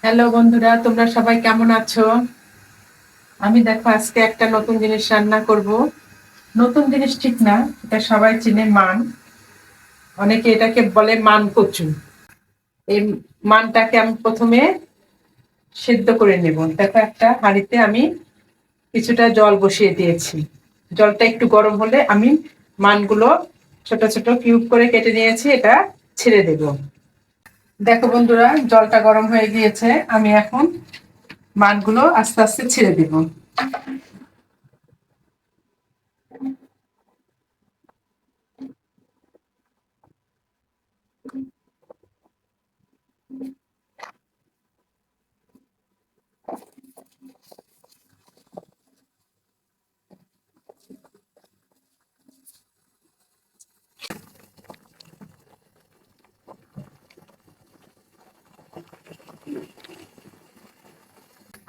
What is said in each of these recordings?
Hello বন্ধুরা, তোমরা সবাই কেমন আছো? আমি দেখো আজকে একটা নতুন জিনিস রান্না করব। নতুন জিনিস ঠিক না, এটা সবাই চিনে, মান। অনেকে এটাকে বলে মান কচু। এই মানটাকে আমি প্রথমে সেদ্ধ করে নেব। দেখো একটা হাঁড়িতে আমি কিছুটা জল বসিয়ে দিয়েছি। জলটা একটু গরম হলে আমি মানগুলো ছোট ছোট কিউব করে কেটে নিয়েছি, এটা ছেড়ে দেব। দেখো বন্ধুরা, জলটা গরম হয়ে গিয়েছে, আমি এখন মানগুলো আস্তে আস্তে ছেড়ে দেব।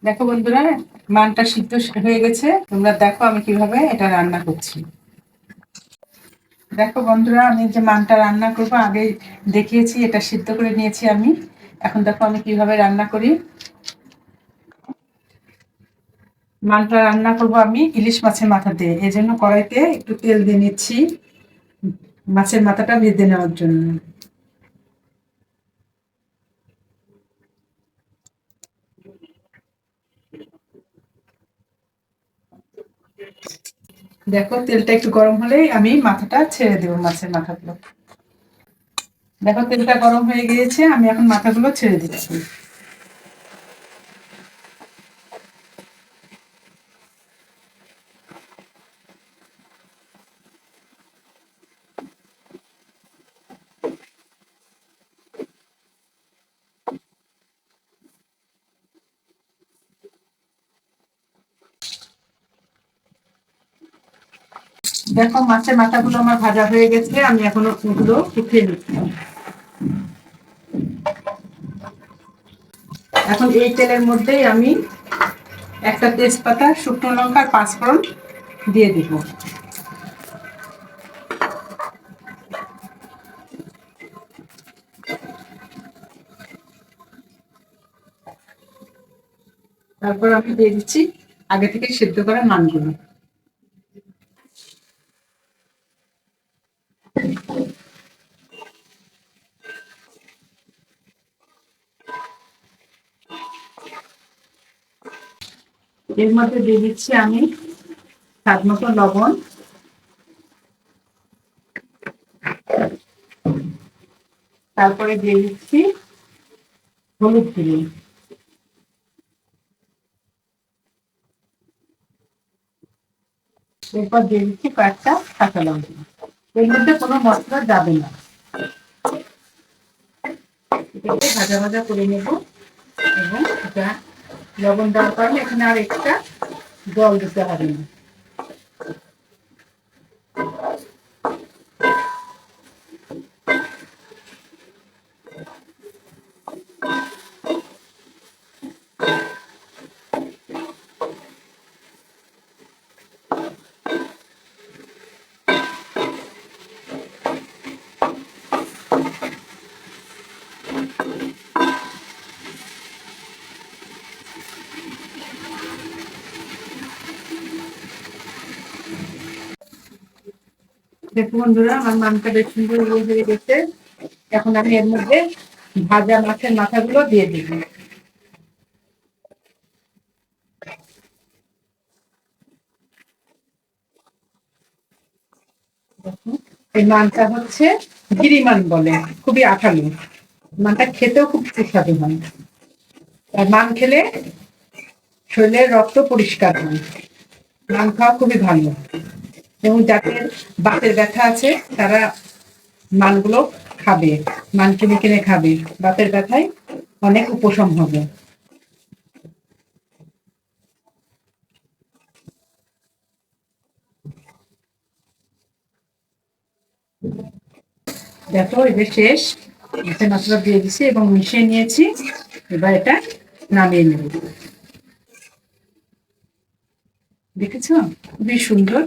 দেখো বন্ধুরা, মানটা সিদ্ধ হয়ে গেছে। তোমরা দেখো আমি কিভাবে এটা রান্না করছি। দেখো বন্ধুরা, আমি যে মানটা রান্না করবো আগে দেখিয়েছি, এটা সিদ্ধ করে নিয়েছি আমি। এখন দেখো আমি কিভাবে রান্না করি। মানটা রান্না করব আমি ইলিশ মাছের মাথা দিয়ে, এই জন্য কড়াইতে একটু তেল দিয়ে নিচ্ছি মাছের মাথাটা ভেজে নেওয়ার জন্য। দেখো তেলটা একটু গরম হলেই আমি মাথাটা ছেড়ে দেবো, মাছের মাথাগুলো। দেখো তেলটা গরম হয়ে গিয়েছে, আমি এখন মাথাগুলো ছেড়ে দিচ্ছি। দেখো মাছের মাথাগুলো আমার ভাজা হয়ে গেছে, আমি এখন ওগুলো উঠিয়ে নিচ্ছি। এখন এই তেলের মধ্যেই আমি একটা তেজপাতা, শুকনো লঙ্কা আর পাঁচফোড়ন দিয়ে দিব। তারপর আমি দিয়ে দিচ্ছি আগে থেকে সেদ্ধ করা মানগুলো। এর মধ্যে দিয়ে দিচ্ছি আমি স্বাদ মতো লবণ, তারপরে দিয়ে দিচ্ছি হলুদ গুঁড়ো, এরপর দিয়ে দিচ্ছি কয়েকটা কাঁচা লঙ্কা। এর মধ্যে কোনো মশলা যাবে না, এটাকে ভাজা ভাজা করে নেব। এবং এটা লবণ দেওয়ার কারণে এখানে আর একটা জল দিতে হবে না। দেখুন বন্ধুরা, আমার মানটা বেশ সুন্দর হয়ে গেছে। এখন আমি এর মধ্যে ভাজা মাছের মাথাগুলো দিয়ে দিব। এই মানটা হচ্ছে গিরিমান বলে, খুবই আঠালো। মানটা খেতেও খুব সুস্বাদু হয়। আর মান খেলে শরীরের রক্ত পরিষ্কার হয়। মান খাওয়া খুবই ভালো। এবং যাদের বাতের ব্যথা আছে তারা মানগুলো খাবে, মান কিনে কিনে খাবে, বাতের ব্যথায় অনেক উপশম হবে। দেখো এটা শেষ, মাছের মশলা দিয়ে দিছি এবং মিশিয়ে নিয়েছি। এবার এটা নামিয়ে নেব। দেখেছো, খুবই সুন্দর।